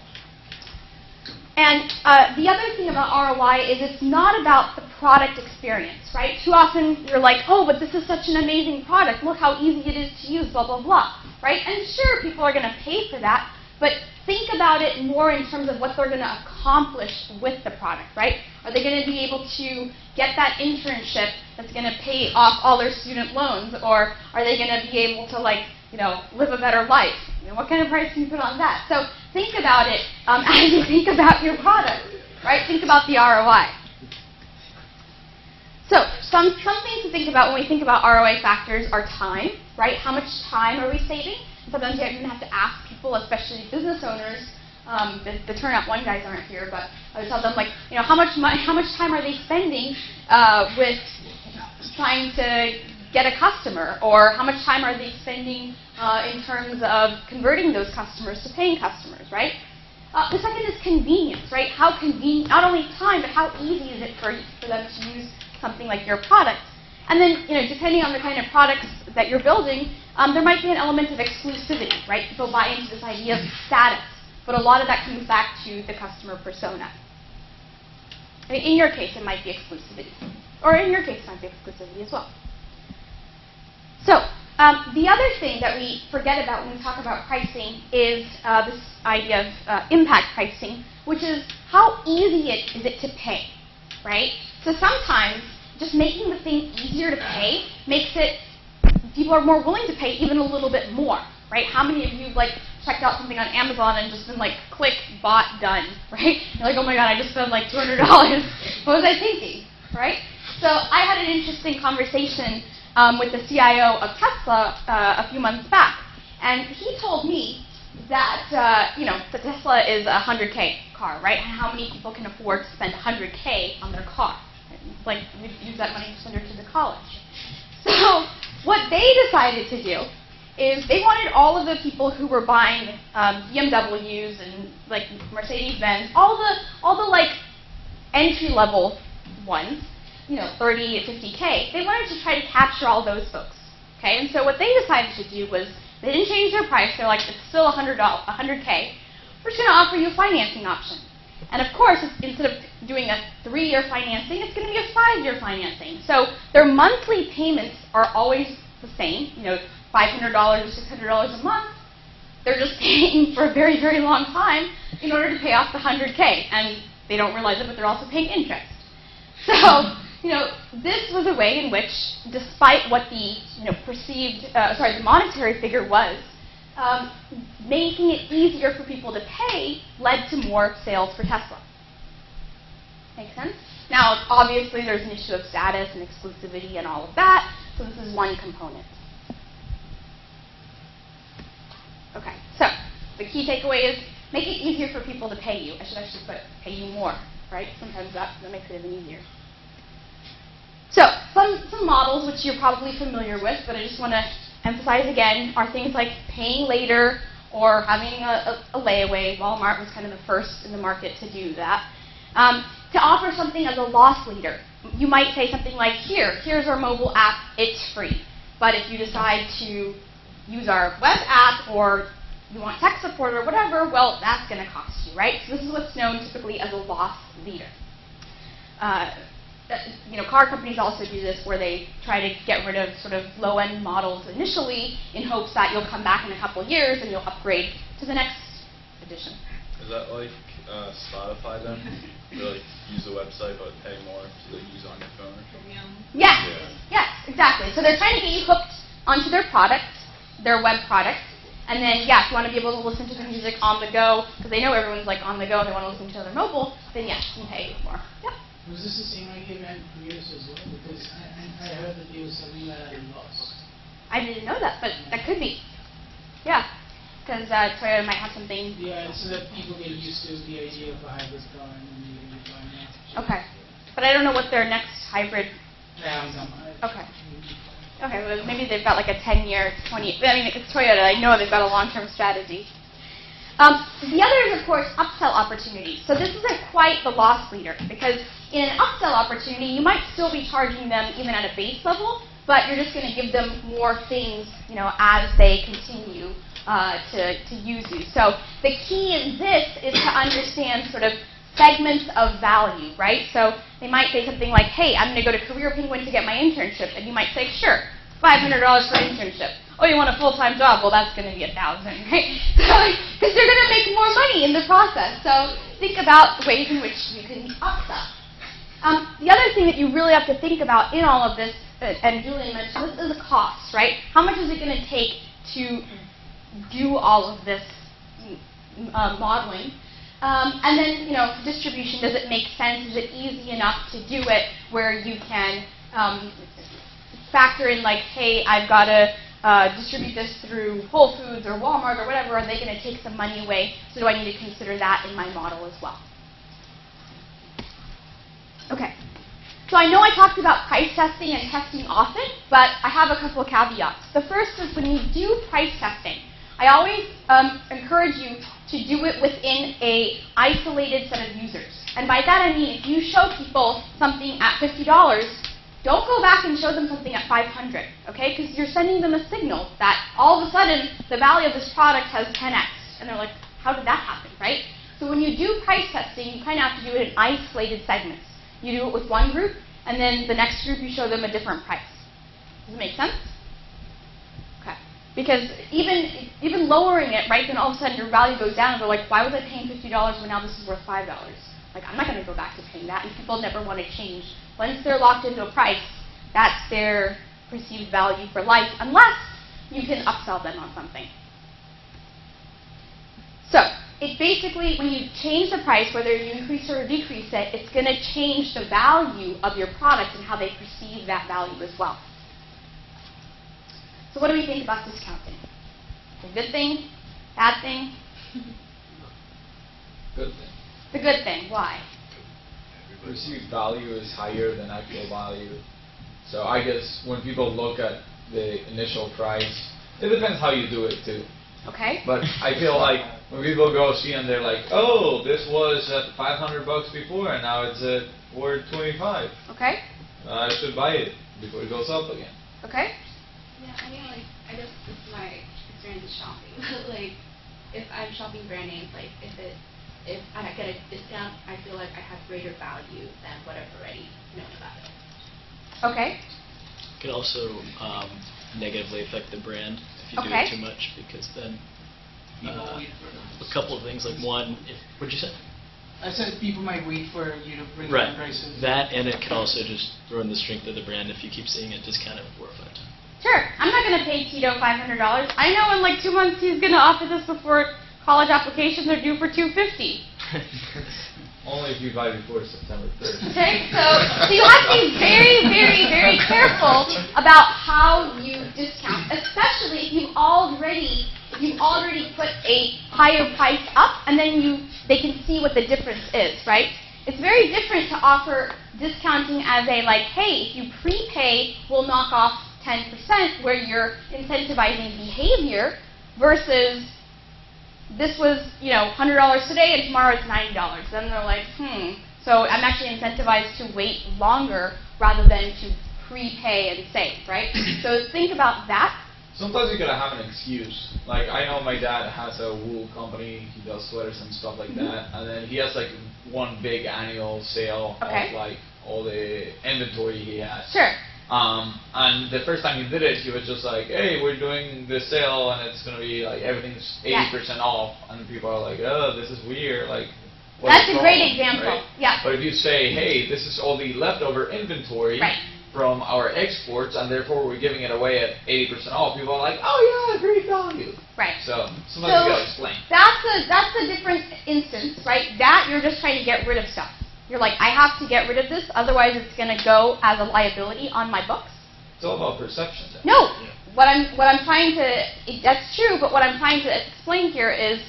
And the other thing about ROI is it's not about the product experience, right? Too often you're like, oh, but this is such an amazing product. Look how easy it is to use, blah, blah, blah, right? And sure, people are going to pay for that, but think about it more in terms of what they're going to accomplish with the product, right? Are they going to be able to get that internship that's going to pay off all their student loans, or are they going to be able to, live a better life? What kind of price can you put on that? So think about it as you think about your product, right? Think about the ROI. So some things to think about when we think about ROI factors are time, right? How much time are we saving? Sometimes you even have to ask people, especially business owners. The Turnout One guys aren't here, but I would tell them, how much time are they spending with trying to get a customer, or how much time are they spending in terms of converting those customers to paying customers, right? The second is convenience, right? How convenient, not only time, but how easy is it for them to use something like your product? And then, depending on the kind of products that you're building, there might be an element of exclusivity, right? People buy into this idea of status, but a lot of that comes back to the customer persona. I mean, in your case, it might be exclusivity. Or in your case, it might be exclusivity as well. So, the other thing that we forget about when we talk about pricing is this idea of impact pricing, which is how easy is it to pay? right? So sometimes just making the thing easier to pay makes it, people are more willing to pay even a little bit more, right? How many of you like checked out something on Amazon and just been like, click, bought, done, right? You're like, oh my god, I just spent like $200. What was I thinking, right? So I had an interesting conversation with the CIO of Tesla a few months back, and he told me that the Tesla is a $100K car, right? And how many people can afford to spend $100K on their car? It's like we'd use that money to send her to the college. So what they decided to do is they wanted all of the people who were buying BMWs and like Mercedes-Benz, all the like entry-level ones, 30 to 50K. They wanted to try to capture all those folks. Okay, and so what they decided to do was they didn't change their price. They're like, it's still $100K. We're just going to offer you a financing option. And of course, instead of doing a 3-year financing, it's going to be a 5-year financing. So their monthly payments are always the same, $500 or $600 a month. They're just paying for a very, very long time in order to pay off the $100K. And they don't realize it, but they're also paying interest. So, this was a way in which, despite what the the monetary figure was, making it easier for people to pay led to more sales for Tesla. Make sense? Now, obviously, there's an issue of status and exclusivity and all of that, so this is one component. Okay, so the key takeaway is make it easier for people to pay you. I should actually put pay you more, right? Sometimes that makes it even easier. So, some models which you're probably familiar with, but I just want to emphasize again, are things like paying later or having a layaway. Walmart was kind of the first in the market to do that. To offer something as a loss leader. You might say something like, here's our mobile app, it's free. But if you decide to use our web app or you want tech support or whatever, well, that's going to cost you, right? So this is what's known typically as a loss leader. Car companies also do this where they try to get rid of sort of low-end models initially in hopes that you'll come back in a couple of years and you'll upgrade to the next edition. Is that like Spotify then? They like use the website but pay more to use on your phone or something? Yes, Yeah. yes, exactly. So they're trying to get you hooked onto their product, their web product, and then, if you want to be able to listen to the music on the go, because they know everyone's like on the go and they want to listen to their mobile, then yes, you can pay more. Yeah. Was this the same idea behind Prius as well? Because I heard that they were selling that at a loss. I didn't know that, but that could be. Yeah, because Toyota might have something. Yeah, so that people get used to the idea of a hybrid car and then you find out. Okay, but I don't know what their next hybrid. Okay. Okay, well, maybe they've got like a 10-year, 20. I mean, it's Toyota. I know they've got a long-term strategy. The other is, of course, upsell opportunities. So this isn't quite the loss leader, because in an upsell opportunity, you might still be charging them even at a base level, but you're just going to give them more things, as they continue to use you. So the key in this is to understand sort of segments of value, right? So they might say something like, hey, I'm going to go to Career Penguin to get my internship, and you might say, sure, $500 for internship. Oh, you want a full-time job? Well, that's going to be $1,000, right? Because they're going to make more money in the process. So think about the ways in which you can upsell. The other thing that you really have to think about in all of this, and Julian mentioned, this is the cost, right? How much is it going to take to do all of this modeling? And then, distribution, does it make sense? Is it easy enough to do it where you can factor in like, hey, I've got to distribute this through Whole Foods or Walmart or whatever, are they going to take some money away? So do I need to consider that in my model as well? Okay. So I know I talked about price testing and testing often, but I have a couple of caveats. The first is when you do price testing, I always encourage you to do it within an isolated set of users. And by that I mean if you show people something at $50, don't go back and show them something at $500, okay? Because you're sending them a signal that all of a sudden the value of this product has 10x. And they're like, how did that happen, right? So when you do price testing, you kind of have to do it in isolated segments. You do it with one group, and then the next group you show them a different price. Does it make sense? Okay. Because even lowering it, right, then all of a sudden your value goes down, and they're like, why was I paying $50 when now this is worth $5? Like, I'm not going to go back to paying that, and people never want to change. Once they're locked into a price, that's their perceived value for life, unless you can upsell them on something. So, it basically, when you change the price, whether you increase or decrease it, it's going to change the value of your product and how they perceive that value as well. So what do we think about discounting? It's a good thing? Bad thing? Good thing. The good thing. Why? Perceived value is higher than actual value. So I guess when people look at the initial price, it depends how you do it too. Okay. But I feel like when people go see and they're like, oh, this was at $500 before and now it's at $425. Okay. I should buy it before it goes up again. Okay. Yeah, I mean, like, I guess it's my experience with shopping. Like, if I'm shopping brand names, like, if I get a discount, I feel like I have greater value than what I've already known about it. Okay. It could also negatively affect the brand if you do Okay. it too much, because then People wait for a couple of things, like one, what'd you say? I said people might wait for you to bring Right. down prices. That, and it can also just ruin the strength of the brand if you keep seeing it discounted 4 or 5 times. Sure. I'm not going to pay Tito $500. I know in like 2 months he's going to offer this before college applications are due for $250. Only if you buy before September 1st. Okay, so you have to be very, very, very careful about how you discount, especially if you've already put a higher price up, and then they can see what the difference is, right? It's very different to offer discounting as a like, hey, if you prepay, we'll knock off 10%, where you're incentivizing behavior, versus this was, $100 today and tomorrow it's $90. Then they're like, So I'm actually incentivized to wait longer rather than to prepay and save, right? So think about that. Sometimes you gotta have an excuse. Like, I know my dad has a wool company, he does sweaters and stuff like that, and then he has like one big annual sale Okay. of like all the inventory he has. Sure. And the first time he did it, he was just like, hey, we're doing this sale and it's gonna be like everything's 80% off, and people are like, oh, this is weird, like, what's That's the a great problem, example. right? Yeah. But if you say, hey, this is all the leftover inventory Right. from our exports, and therefore we're giving it away at 80% off, people are like, oh yeah, great value. Right. So sometimes you gotta explain. That's a different instance, right? That you're just trying to get rid of stuff. You're like, I have to get rid of this, otherwise it's going to go as a liability on my books. It's all about perception then. No, what I'm trying to, that's true, but what I'm trying to explain here is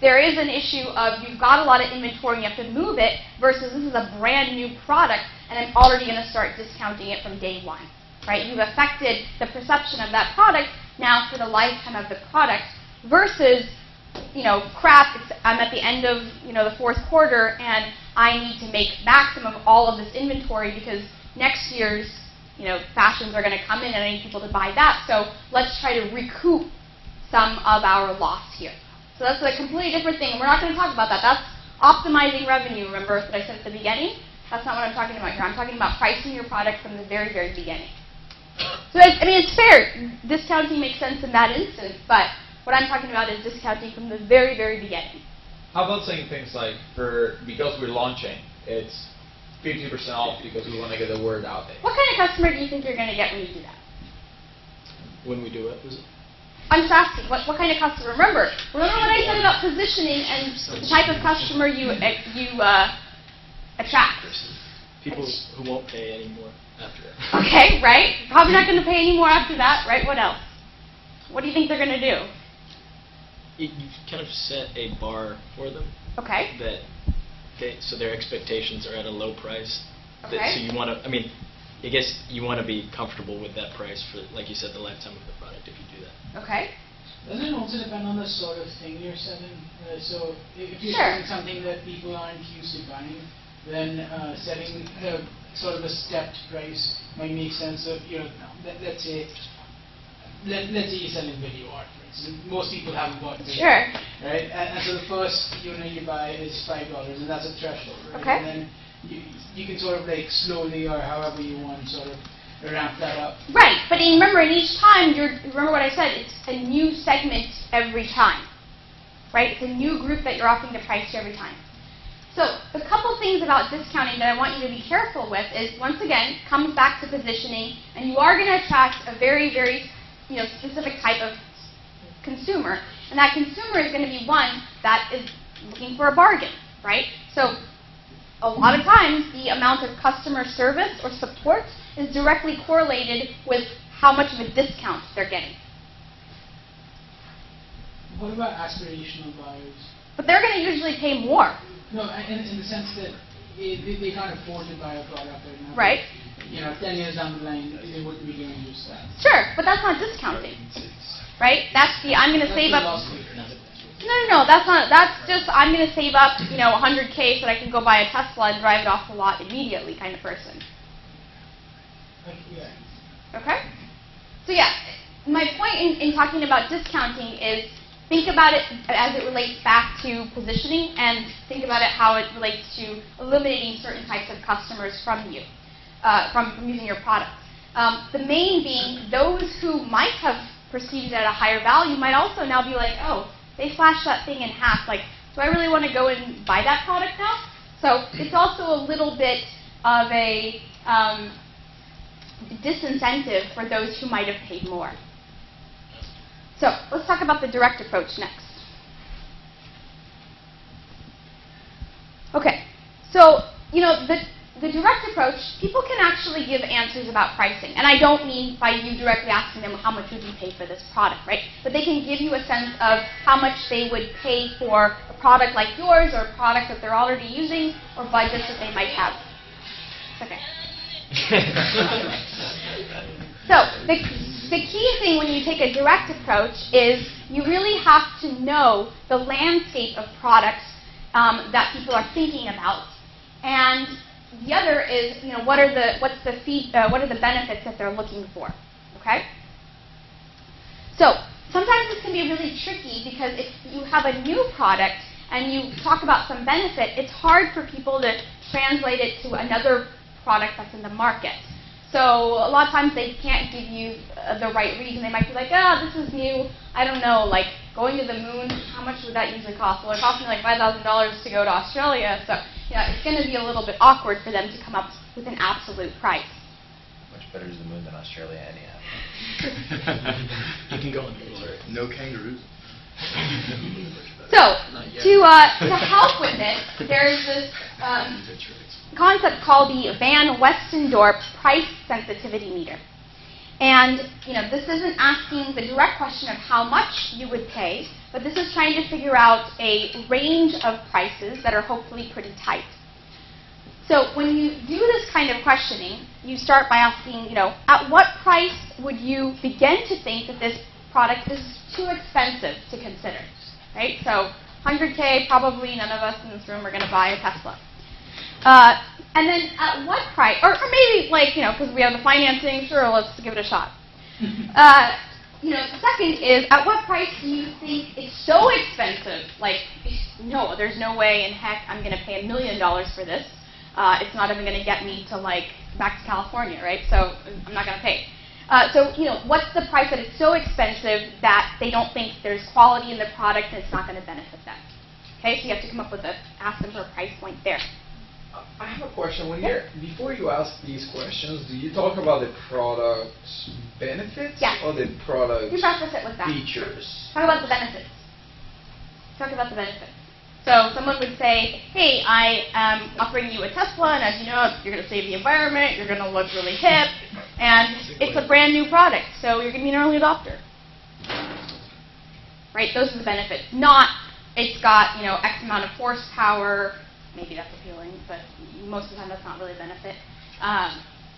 there is an issue of you've got a lot of inventory and you have to move it, versus this is a brand new product and I'm already going to start discounting it from day one, right? You've affected the perception of that product now for the lifetime of the product, versus, crap, I'm at the end of, the fourth quarter and I need to make maximum of all of this inventory because next year's fashions are going to come in and I need people to buy that. So let's try to recoup some of our loss here. So that's a completely different thing. And we're not going to talk about that. That's optimizing revenue, remember that I said at the beginning? That's not what I'm talking about here. I'm talking about pricing your product from the very, very beginning. So it's fair. Discounting makes sense in that instance, but what I'm talking about is discounting from the very, very beginning. How about saying things like, because we're launching, it's 50% off because we want to get the word out there. What kind of customer do you think you're going to get when you do that? When we do it, was it? I'm just asking, what kind of customer? Remember what I said about positioning and the type of customer you attract. People who won't pay anymore after that. Okay, right? Probably not going to pay any more after that, right? What else? What do you think they're going to do? You kind of set a bar for them Okay. that so their expectations are at a low price. Okay. So you want to, I guess you want to be comfortable with that price for, like you said, the lifetime of the product if you do that. Okay. Doesn't it also depend on the sort of thing you're selling? So if you're Sure. selling something that people aren't used to buying, then setting sort of a stepped price might make sense. So let's say you're selling video art, for instance. Most people haven't bought video, Sure. right? And so the first unit you buy is $5, and that's a threshold, right? Okay. And then you can sort of like slowly or however you want sort of ramp that up. Right, but remember, in each time, remember what I said, it's a new segment every time, right? It's a new group that you're offering the price to every time. So the couple things about discounting that I want you to be careful with is, once again, comes back to positioning, and you are going to attract a very, very specific type of consumer, and that consumer is going to be one that is looking for a bargain, right? So a lot of times the amount of customer service or support is directly correlated with how much of a discount they're getting. What about aspirational buyers? But they're going to usually pay more. No, in the sense that they can't afford to buy a product right now. Right. 10 years down the line, they wouldn't be doing just that. Sure, but that's not discounting, right? That's the I'm going to save up. No, that's not. That's just I'm going to save up, 100K so that I can go buy a Tesla and drive it off the lot immediately, kind of person. Yeah. Okay. So yeah, my point in talking about discounting is, think about it as it relates back to positioning, and think about it how it relates to eliminating certain types of customers from you, from using your product. The main being, those who might have perceived it at a higher value might also now be like, oh, they slashed that thing in half. Like, do I really want to go and buy that product now? So it's also a little bit of a disincentive for those who might have paid more. So let's talk about the direct approach next. Okay, so the direct approach, people can actually give answers about pricing, and I don't mean by you directly asking them how much would you pay for this product, right? But they can give you a sense of how much they would pay for a product like yours, or a product that they're already using, or budgets that they might have. Okay. So the key thing when you take a direct approach is you really have to know the landscape of products that people are thinking about, and the other is what are the benefits that they're looking for. Okay. So sometimes this can be really tricky, because if you have a new product and you talk about some benefit, it's hard for people to translate it to another product that's in the market. So a lot of times they can't give you the right reason. They might be like, this is new. I don't know, like going to the moon, how much would that usually cost? Well, it cost me like $5,000 to go to Australia. So it's going to be a little bit awkward for them to come up with an absolute price. Much better is the moon than Australia anyhow. You can go on Google Earth. No kangaroos. So to help with it, there's this concept called the Van Westendorp price sensitivity meter. And this isn't asking the direct question of how much you would pay, but this is trying to figure out a range of prices that are hopefully pretty tight. So when you do this kind of questioning, you start by asking, at what price would you begin to think that this product is too expensive to consider, right? So 100K, probably none of us in this room are going to buy a Tesla. And then at what price, or maybe because we have the financing, sure, let's give it a shot. The second is, at what price do you think it's so expensive? Like, no, there's no way in heck I'm going to pay $1 million for this. It's not even going to get me to back to California, right? So I'm not going to pay. So what's the price that it's so expensive that they don't think there's quality in the product and it's not going to benefit them? Okay, so you have to come up with ask them for a price point there. I have a question. Before you ask these questions, do you talk about the product's benefits or the product you preface it with that. features? Talk about the benefits. Talk about the benefits. So someone would say, hey, I am offering you a Tesla, and as you know, you're going to save the environment, you're going to look really hip, and it's a brand new product, so you're going to be an early adopter. Right? Those are the benefits. Not, it's got, X amount of horsepower. Maybe that's appealing, but most of the time that's not really a benefit.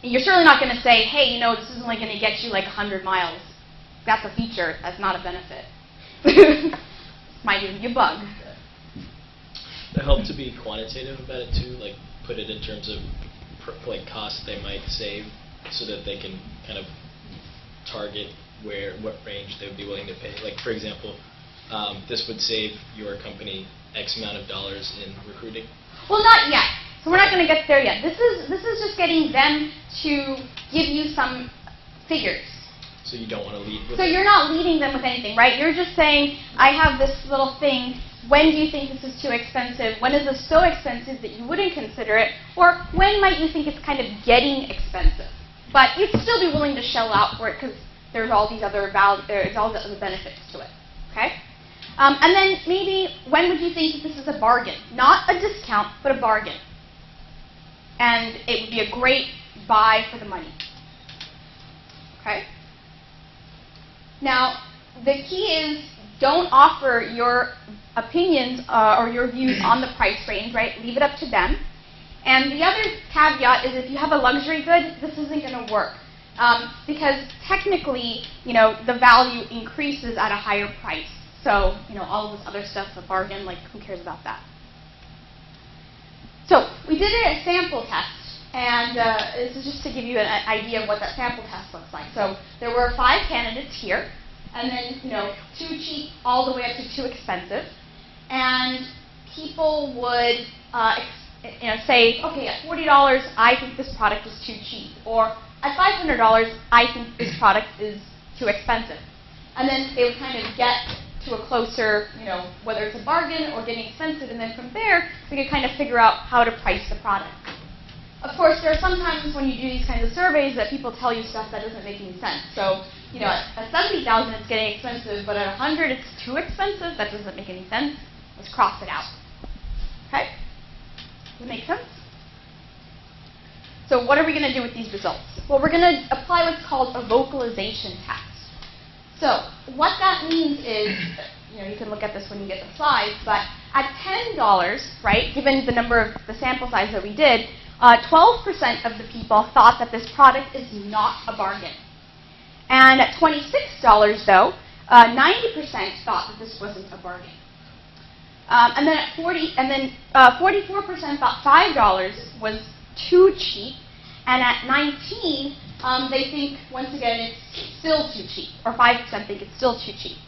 You're certainly not going to say, hey, this is only going to get you 100 miles. That's a feature. That's not a benefit. Might even be a bug. It helps to be quantitative about it too, put it in terms of costs they might save, so that they can kind of target what range they would be willing to pay. For example, this would save your company X amount of dollars in recruiting. Well, not yet. So we're not going to get there yet. This is just getting them to give you some figures. So you don't want to lead with So you're not leading them with anything, right? You're just saying, I have this little thing when do you think this is too expensive? When is this so expensive that you wouldn't consider it? Or when might you think it's kind of getting expensive? But you'd still be willing to shell out for it because there's all these other there's all the other benefits to it. Okay? And then maybe when would you think that this is a bargain? Not a discount, but a bargain. And it would be a great buy for the money. Okay? Now, the key is don't offer your opinions or your views on the price range, right? Leave it up to them. And the other caveat is if you have a luxury good, this isn't going to work. Because technically, the value increases at a higher price. So, all of this other stuff, a bargain, like who cares about that? So, we did a sample test. And this is just to give you an idea of what that sample test looks like. So, there were 5 candidates here. And then, too cheap all the way up to too expensive. And people would say, okay, at $40, I think this product is too cheap. Or at $500, I think this product is too expensive. And then they would kind of get to a closer, whether it's a bargain or getting expensive. And then from there, we could kind of figure out how to price the product. Of course, there are some times when you do these kinds of surveys that people tell you stuff that doesn't make any sense. So, at 70,000 it's getting expensive, but at 100 it's too expensive. That doesn't make any sense. Let's cross it out. Okay? Does that make sense? So what are we going to do with these results? Well, we're going to apply what's called a vocalization test. So what that means is, you can look at this when you get the slides, but at $10, right, given the number of the sample size that we did, 12% of the people thought that this product is not a bargain. And at $26, though, 90% thought that this wasn't a bargain. And then at 44% thought $5 was too cheap, and at 19, they think once again it's still too cheap, or 5% think it's still too cheap.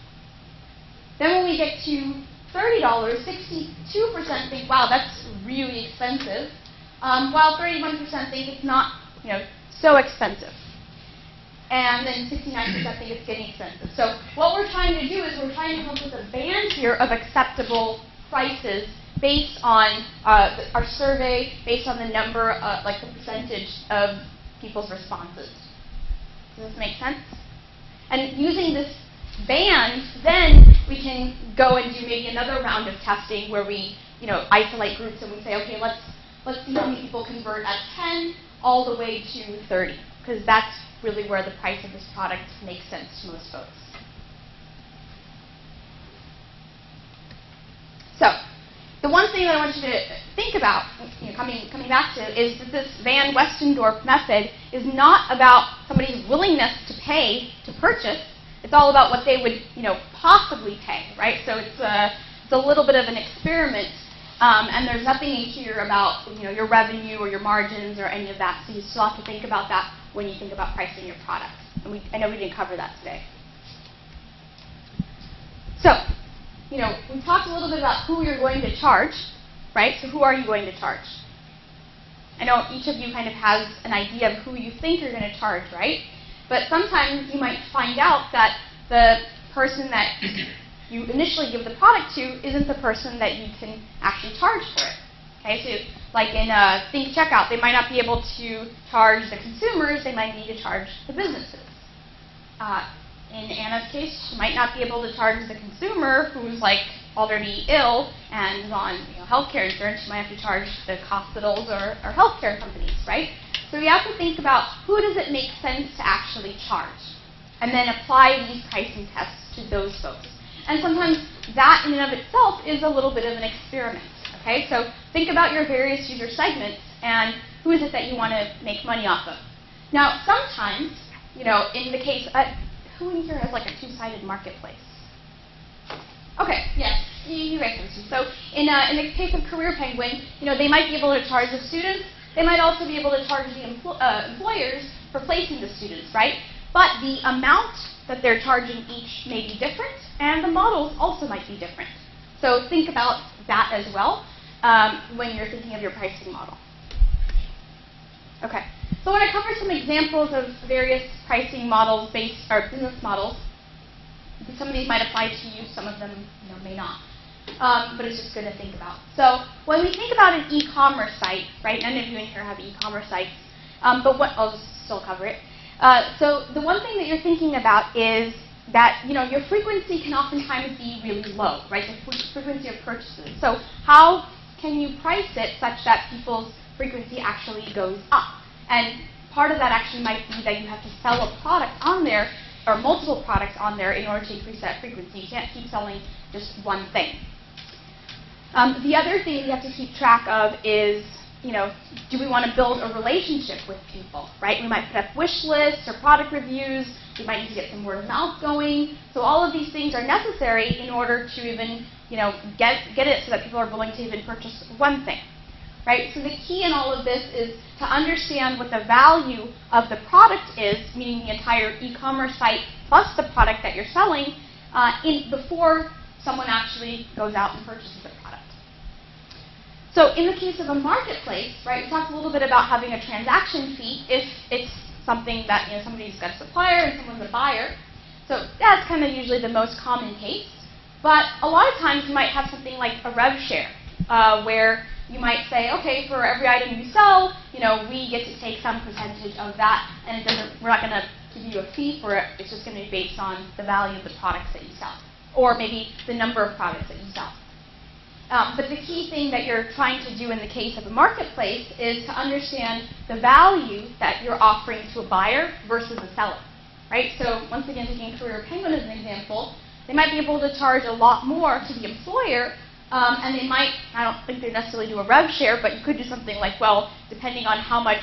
Then when we get to $30, 62% think, wow, that's really expensive, while 31% think it's not, so expensive. And then 69% think it's getting expensive. So what we're trying to do is we're trying to come up with a band here of acceptable prices based on our survey, based on the number, like the percentage of people's responses. Does this make sense? And using this band, then we can go and do maybe another round of testing where we, isolate groups and we say, okay, let's see how many people convert at 10 all the way to 30, because that's really where the price of this product makes sense to most folks. So, the one thing that I want you to think about, coming back to, is that this Van Westendorp method is not about somebody's willingness to pay to purchase. It's all about what they would, possibly pay, right? So it's a little bit of an experiment, and there's nothing in here about, your revenue or your margins or any of that. So you still have to think about that when you think about pricing your product. And I know we didn't cover that today. So, we talked a little bit about who you're going to charge, right? So who are you going to charge? I know each of you kind of has an idea of who you think you're going to charge, right? But sometimes you might find out that the person that you initially give the product to isn't the person that you can actually charge for it. Okay, so like in Think Checkout, they might not be able to charge the consumers, they might need to charge the businesses. In Anna's case, she might not be able to charge the consumer who's like already ill and is on healthcare insurance. She might have to charge the hospitals or healthcare companies, right? So we have to think about who does it make sense to actually charge, and then apply these pricing tests to those folks. And sometimes that in and of itself is a little bit of an experiment. Okay, so think about your various user segments and who is it that you want to make money off of. Now, sometimes, in the case, who in here has like a two-sided marketplace? Okay, yes, you guys can see. So in the case of Career Penguin, they might be able to charge the students. They might also be able to charge the employers for placing the students, right? But the amount that they're charging each may be different, and the models also might be different. So think about that as well when you're thinking of your pricing model. Okay, so I want to cover some examples of various pricing models or business models. Some of these might apply to you, some of them may not. but it's just good to think about. So when we think about an e-commerce site, right, none of you in here have e-commerce sites, but what, I'll just still cover it. So the one thing that you're thinking about is that, you know, your frequency can oftentimes be really low, right, the frequency of purchases. So how can you price it such that people's frequency actually goes up? And part of that actually might be that you have to sell a product on there, or multiple products on there, in order to increase that frequency. You can't keep selling just one thing. The other thing you have to keep track of is, you know, do we want to build a relationship with people, right? We might put up wish lists or product reviews. We might need to get some word of mouth going. So all of these things are necessary in order to even, you know, get it so that people are willing to even purchase one thing, right? So the key in all of this is to understand what the value of the product is, meaning the entire e-commerce site plus the product that you're selling, before someone actually goes out and purchases the product. So in the case of a marketplace, right, we talked a little bit about having a transaction fee if it's something that, you know, somebody's got a supplier and someone's a buyer. So that's kind of usually the most common case. But a lot of times you might have something like a rev share, where you might say, okay, for every item you sell, you know, we get to take some percentage of that, and we're not going to give you a fee for it. It's just going to be based on the value of the products that you sell, or maybe the number of products that you sell. But the key thing that you're trying to do in the case of a marketplace is to understand the value that you're offering to a buyer versus a seller, right? So once again, taking Career Penguin as an example, they might be able to charge a lot more to the employer, and they might, I don't think they necessarily do a rev share, but you could do something like, well, depending on how much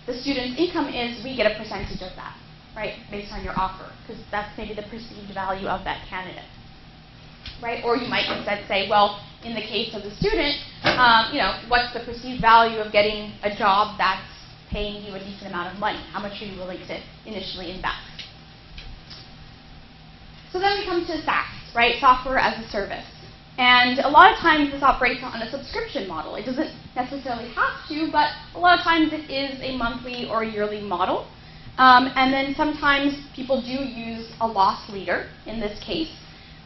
the student's income is, we get a percentage of that, right, based on your offer, because that's maybe the perceived value of that candidate. Right? Or you might instead say, well, in the case of the student, you know, what's the perceived value of getting a job that's paying you a decent amount of money? How much are you willing to initially invest? So then we come to SaaS, right? Software as a service. And a lot of times this operates on a subscription model. It doesn't necessarily have to, but a lot of times it is a monthly or yearly model. And then sometimes people do use a loss leader in this case.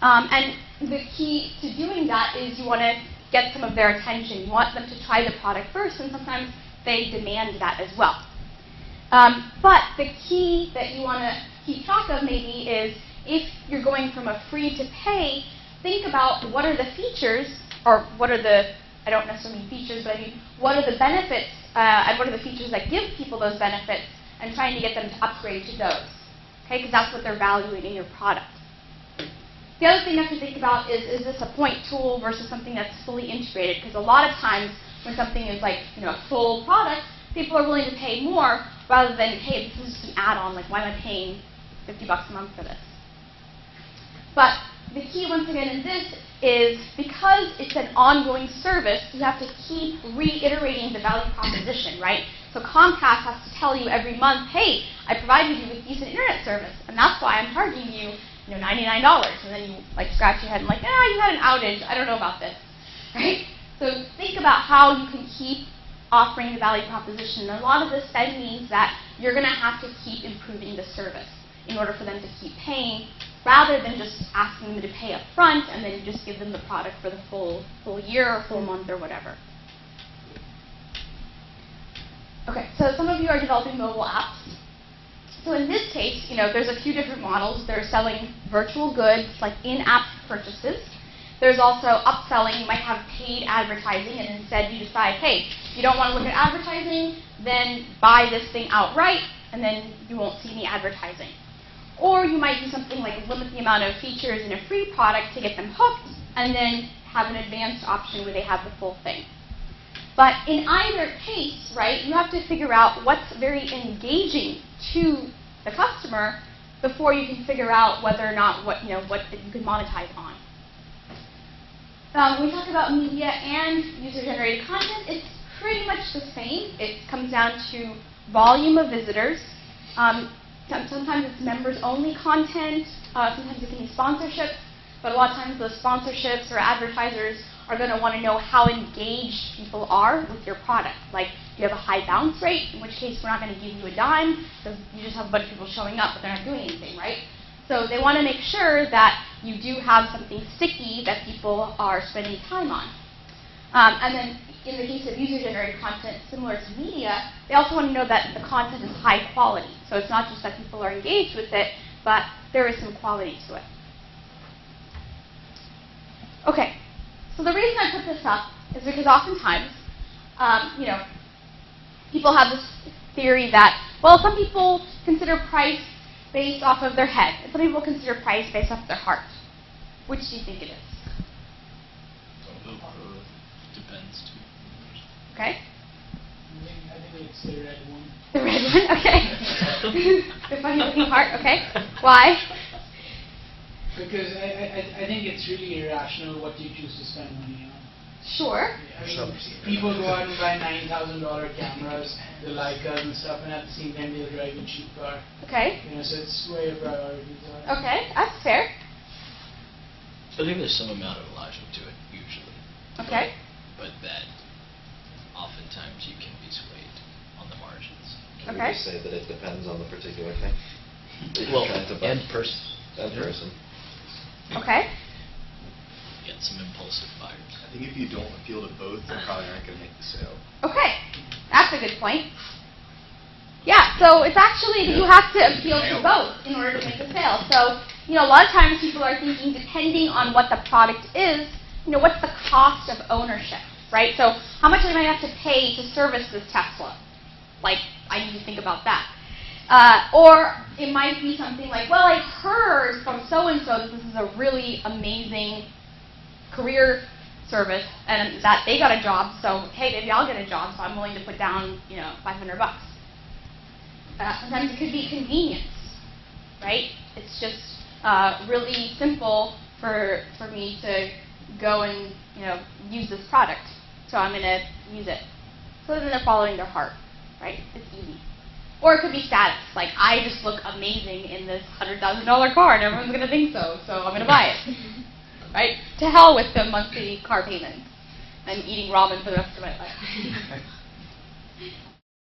And the key to doing that is you want to get some of their attention. You want them to try the product first, and sometimes they demand that as well. But the key that you want to keep track of maybe is if you're going from a free to pay, think about what are the features, or what are the, I don't necessarily mean features, but I mean what are the benefits, and what are the features that give people those benefits, and trying to get them to upgrade to those. Okay, because that's what they're valuing in your product. The other thing you have to think about is this a point tool versus something that's fully integrated? Because a lot of times when something is like, you know, a full product, people are willing to pay more rather than, hey, this is just an add-on. Like, why am I paying $50 a month for this? But the key, once again, in this is because it's an ongoing service, you have to keep reiterating the value proposition, right? So Comcast has to tell you every month, hey, I provided you with decent internet service, and that's why I'm charging you, you know, $99, and then you like scratch your head and like, you had an outage, I don't know about this, right? So think about how you can keep offering the value proposition. And a lot of this then means that you're going to have to keep improving the service in order for them to keep paying, rather than just asking them to pay up front and then you just give them the product for the full year or full month or whatever. Okay, so some of you are developing mobile apps. So in this case, you know, there's a few different models. They're selling virtual goods, like in-app purchases. There's also upselling. You might have paid advertising, and instead you decide, hey, you don't want to look at advertising, then buy this thing outright, and then you won't see any advertising. Or you might do something like limit the amount of features in a free product to get them hooked, and then have an advanced option where they have the full thing. But in either case, right, you have to figure out what's very engaging to the customer before you can figure out whether or not what you can monetize on. When we talk about media and user-generated content, it's pretty much the same. It comes down to volume of visitors. Sometimes it's members-only content. Sometimes it can be sponsorships. But a lot of times those sponsorships or advertisers are going to want to know how engaged people are with your product. Like, do you have a high bounce rate? In which case, we're not going to give you a dime because you just have a bunch of people showing up, but they're not doing anything, right? So they want to make sure that you do have something sticky that people are spending time on. And then in the case of user-generated content similar to media, they also want to know that the content is high quality. So it's not just that people are engaged with it, but there is some quality to it. Okay, so the reason I put this up is because oftentimes, people have this theory that, well, some people consider price based off of their head, and some people consider price based off their heart. Which do you think it is? Depends too. Okay. I think it's the red one. The red one, okay. The funny looking heart, okay. Why? Because I think it's really irrational what you choose to spend money on. Sure. I mean, people go out and buy $9,000 cameras, the Leicas and stuff, and at the same time they'll drive a cheap car. Okay. So it's where your priorities are. Okay, that's fair. I think there's some amount of logic to it, usually. Okay. But that oftentimes you can be swayed on the margins. Can Okay. we just say that it depends on the particular thing? that you're Well, trying to buy? and person. And person. Okay. Get some impulsive buyers. I think if you don't appeal to both, they're probably not going to make the sale. Okay. That's a good point. Yeah, so it's actually, you have to appeal to both in order to make a sale. So, a lot of times people are thinking, depending on what the product is, what's the cost of ownership, right? So how much am I have to pay to service this Tesla? Like, I need to think about that. Or it might be something like, well, I heard from so-and-so that this is a really amazing career service and that they got a job, so hey, maybe I'll get a job, so I'm willing to put down, $500. Sometimes it could be convenience, right? It's just really simple for me to go and use this product, so I'm going to use it. So then they're following their heart, right? It's easy. Or it could be status, like I just look amazing in this $100,000 car, and everyone's going to think so I'm going to buy it, right? To hell with the monthly car payment. I'm eating ramen for the rest of my life.